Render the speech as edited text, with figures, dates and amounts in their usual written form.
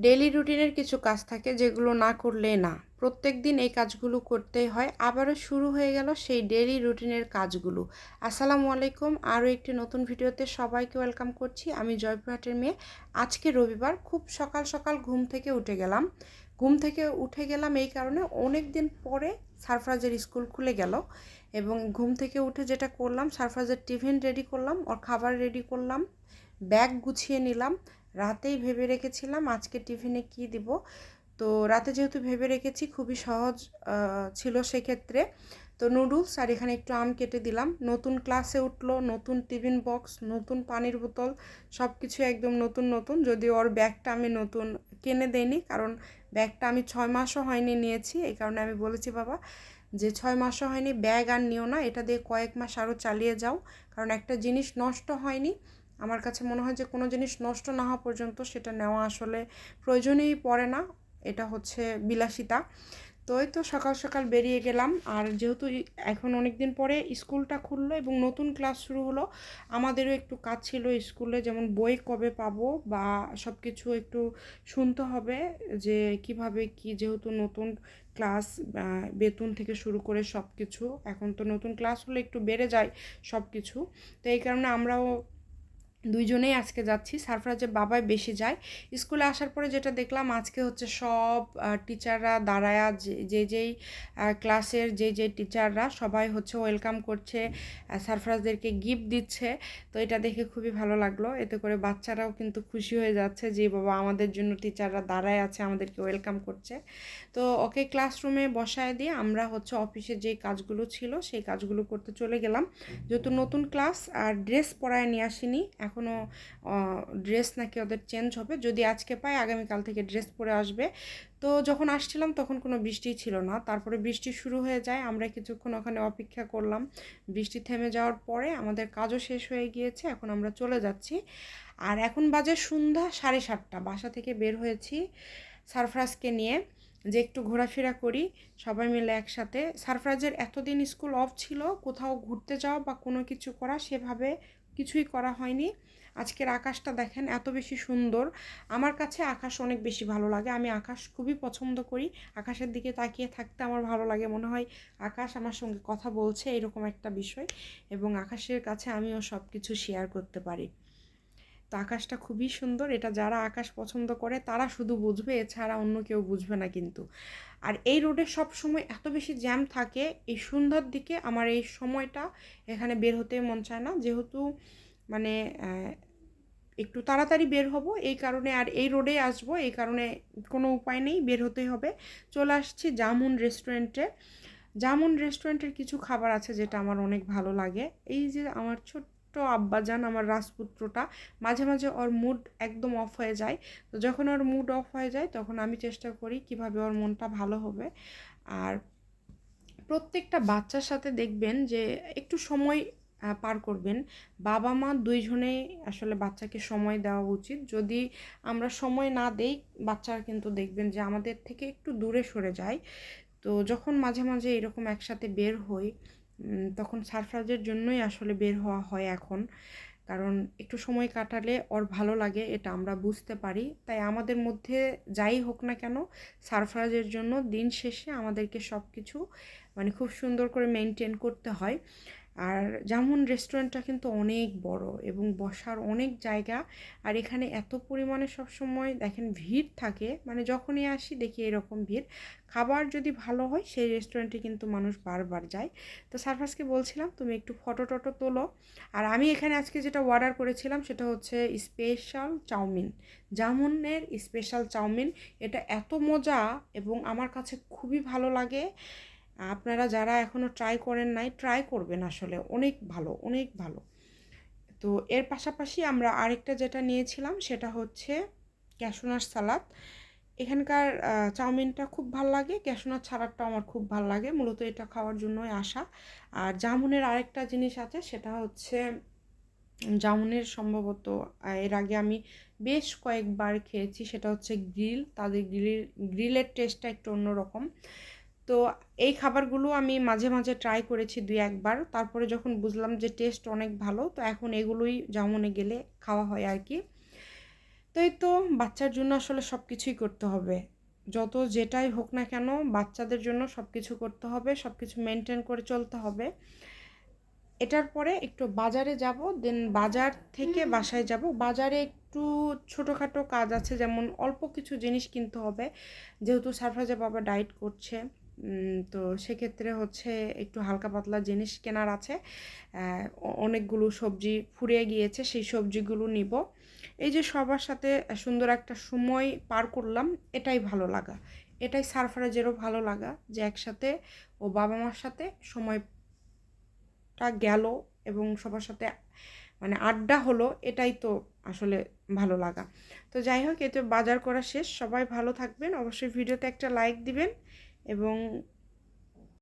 Daily রুটিনের কিছু কাজ থাকে যেগুলো না করলে না। প্রত্যেকদিন এই কাজগুলো করতেই হয়। আবারও শুরু হয়ে গেল সেই ডেইলি রুটিনের কাজগুলো। আসসালামু আলাইকুম। আরও একটি নতুন ভিডিওতে সবাইকে ওয়েলকাম করছি। আমি জয়পুরহাটের মেয়ে। আজকে রবিবার, খুব সকাল সকাল ঘুম থেকে উঠে গেলাম। এই কারণে অনেক দিন পরে সারফরাজের স্কুল খুলে গেল এবং ঘুম থেকে উঠে যেটা করলাম, সারফরাজের টিফিন রেডি করলাম, ওর খাবার রেডি করলাম, ব্যাগ গুছিয়ে নিলাম। রাতেই ভেবে রেখেছিলাম আজকে টিফিনে কি দিব। তো রাতে যেহেতু ভেবে রেখেছি, খুবই সহজ ছিল সেক্ষেত্রে। তো নুডলস আর এখানে একটু আম কেটে দিলাম। নতুন ক্লাসে উঠলো, নতুন টিফিন বক্স, নতুন পানির বোতল, সব কিছু একদম নতুন নতুন। যদিও ওর ব্যাগটা আমি নতুন কিনে দেইনি, কারণ ব্যাগটা আমি 6 মাসও হয়নি নিয়েছি। এই কারণে আমি বলেছি বাবা যে 6 মাসও হয়নি, ব্যাগ আর নিও না, এটা দিয়ে কয়েক মাস আরও চালিয়ে যাও। কারণ একটা জিনিস নষ্ট হয়নি, আমার কাছে মনে হয় যে কোনো জিনিস নষ্ট না হওয়া পর্যন্ত সেটা নেওয়া আসলে প্রয়োজনেই পড়ে না। এটা হচ্ছে বিলাসিতা। তো এই তো সকাল সকাল বেরিয়ে গেলাম। আর যেহেতু এখন অনেক দিন পরে স্কুলটা খুললো এবং নতুন ক্লাস শুরু হলো, আমাদেরও একটু কাজ ছিল স্কুলে, যেমন বই কবে পাবো বা সব কিছু একটু শুনতে হবে যে কিভাবে কি, যেহেতু নতুন ক্লাস, বেতন থেকে শুরু করে সব কিছু, এখন তো নতুন ক্লাস হলে একটু বেড়ে যায় সব কিছু। তো এই কারণে আমরাও দুইজনেই আজকে যাচ্ছি। সারফরাজের বাবাই বেশি যায়। স্কুলে আসার পরে যেটা দেখলাম, আজকে হচ্ছে সব টিচাররা দাঁড়ায়া যেই ক্লাসের যে টিচাররা সবাই হচ্ছে ওয়েলকাম করছে, সারফরাজদেরকে গিফট দিচ্ছে। তো এটা দেখে খুবই ভালো লাগলো। এতে করে বাচ্চারাও কিন্তু খুশি হয়ে যাচ্ছে যে বাবা আমাদের জন্য টিচাররা দাঁড়ায় আছে, আমাদেরকে ওয়েলকাম করছে। তো ওকে ক্লাসরুমে বসায় দিয়ে আমরা হচ্ছে অফিসে যে কাজগুলো ছিল সেই কাজগুলো করতে চলে গেলাম। যেহেতু নতুন ক্লাস, আর ড্রেস পরায় নিয়ে আসিনি এখনও। ড্রেস নাকি ওদের চেঞ্জ হবে, যদি আজকে পাই আগামীকাল থেকে ড্রেস পরে আসবে। তো যখন আসছিলাম তখন কোনো বৃষ্টি ছিল না, তারপরে বৃষ্টি শুরু হয়ে যায়। আমরা কিছুক্ষণ ওখানে অপেক্ষা করলাম। বৃষ্টি থেমে যাওয়ার পরে আমাদের কাজও শেষ হয়ে গিয়েছে, এখন আমরা চলে যাচ্ছি। আর এখন বাজে সন্ধ্যা 7:30। বাসা থেকে বের হয়েছি সারফরাজকে নিয়ে যে একটু ঘোরাফেরা করি সবাই মিলে একসাথে। সারফরাজের এতদিন স্কুল অফ ছিল, কোথাও ঘুরতে যাওয়া বা কোনো কিছু করা সেভাবে কিছুই করা হয়নি। আজকের আকাশটা দেখেন এত বেশি সুন্দর। আমার কাছে আকাশ অনেক বেশি ভালো লাগে, আমি আকাশ খুবই পছন্দ করি। আকাশের দিকে তাকিয়ে থাকতে আমার ভালো লাগে, মনে হয় আকাশ আমার সঙ্গে কথা বলছে, এরকম একটা বিষয়। এবং আকাশের কাছে আমিও সব কিছু শেয়ার করতে পারি। তো আকাশটা খুবই সুন্দর, এটা যারা আকাশ পছন্দ করে তারা শুধু বুঝবে, এছাড়া অন্য কেউ বুঝবে না কিন্তু। আর এই রোডে সব সময় এত বেশি জ্যাম থাকে, এই সন্ধ্যার দিকে আমার এই সময়টা এখানে বের হতে মন চায় না, যেহেতু মানে একটু তাড়াতাড়ি বের হব এই কারণে, আর এই রোডে আসবো এই কারণে কোনো উপায় নেই, বের হতেই হবে। চলে আসছি জামুন রেস্টুরেন্টে। জামুন রেস্টুরেন্টের কিছু খাবার আছে যেটা আমার অনেক ভালো লাগে। এই যে আমার ছোট্ট আব্বাজান, আমার রাজপুত্রটা, মাঝে মাঝে ওর মুড একদম অফ হয়ে যায়। তো যখন ওর মুড অফ হয়ে যায় তখন আমি চেষ্টা করি কিভাবে ওর মনটা ভালো হবে। আর প্রত্যেকটা বাচ্চার সাথে দেখবেন যে একটু সময় পার করবেন। বাবা মা দুইজনেই আসলে বাচ্চাকে সময় দেওয়া উচিত। যদি আমরা সময় না দেই, বাচ্চারা কিন্তু দেখবেন যে আমাদের থেকে একটু দূরে সরে যায়। তো যখন মাঝে মাঝে এরকম একসাথে বের হই, তখন সারফরাজের জন্যই আসলে বের হওয়া হয় এখন। কারণ একটু সময় কাটালে ওর ভালো লাগে, এটা আমরা বুঝতে পারি। তাই আমাদের মধ্যে যাই হোক না কেন, সারফরাজের জন্য দিন শেষে আমাদেরকে সব কিছু মানে খুব সুন্দর করে মেনটেন করতে হয়। আর জামুন রেস্টুরেন্টটা কিন্তু অনেক বড় এবং বসার অনেক জায়গা। আর এখানে এত পরিমাণে সবসময় দেখেন ভিড় থাকে, মানে যখনই আসি দেখি এরকম ভিড়। খাবার যদি ভালো হয় সেই রেস্টুরেন্টে কিন্তু মানুষ বারবার যায়। তো সারফাসকে বলছিলাম তুমি একটু ফটো টটো তোলো। আর আমি এখানে আজকে যেটা অর্ডার করেছিলাম সেটা হচ্ছে স্পেশাল চাউমিন, জামুনের স্পেশাল চাউমিন। এটা এত মজা এবং আমার কাছে খুবই ভালো লাগে। আপনারা যারা এখনও ট্রাই করেন নাই, ট্রাই করবেন, আসলে অনেক ভালো, অনেক ভালো। তো এর পাশাপাশি আমরা আরেকটা যেটা নিয়েছিলাম সেটা হচ্ছে ক্যাশনার সালাদ। এখানকার চাউমিনটা খুব ভাল লাগে, ক্যাশনার সালাদটাও আমার খুব ভাল লাগে, মূলত এটা খাওয়ার জন্যই আসা। আর জামুনের আরেকটা জিনিস আছে সেটা হচ্ছে জামুনের সম্ভবত এর আগে আমি বেশ কয়েকবার খেয়েছি, সেটা হচ্ছে গ্রিল। তাদের গ্রিলের টেস্টটা একটু অন্যরকম। তো এই খাবারগুলো আমি মাঝে মাঝে ট্রাই করেছি 2-1বার, তারপরে যখন বুঝলাম যে টেস্ট অনেক ভালো, তো এখন এগুলোই জামুনে গেলে খাওয়া হয় আর কি। তো এই তো বাচ্চার জন্য আসলে সব কিছুই করতে হবে, যত যেটাই হোক না কেন বাচ্চাদের জন্য সব কিছু করতে হবে, সব কিছু মেনটেন করে চলতে হবে। এটার পরে একটু বাজারে যাব, দেন বাজার থেকে বাসায় যাব। বাজারে একটু ছোটোখাটো কাজ আছে, যেমন অল্প কিছু জিনিস কিনতে হবে, যেহেতু সারফাজে বাবা ডায়েট করছে। তো সেক্ষেত্রে হচ্ছে একটু হালকা পাতলা জিনিস কেনার আছে। অনেকগুলো সবজি ফুরিয়ে গিয়েছে, সেই সবজিগুলো নিব। এই যে সবার সাথে সুন্দর একটা সময় পার করলাম, এটাই ভালো লাগা, এটাই সারফারাজেরও ভালো লাগা, যে একসাথে ও বাবা মার সাথে সময়টা গেল এবং সবার সাথে মানে আড্ডা হলো, এটাই তো আসলে ভালো লাগা। তো যাই হোক, এতে বাজার করা শেষ। সবাই ভালো থাকবেন, অবশ্যই ভিডিওতে একটা লাইক দিবেন এবং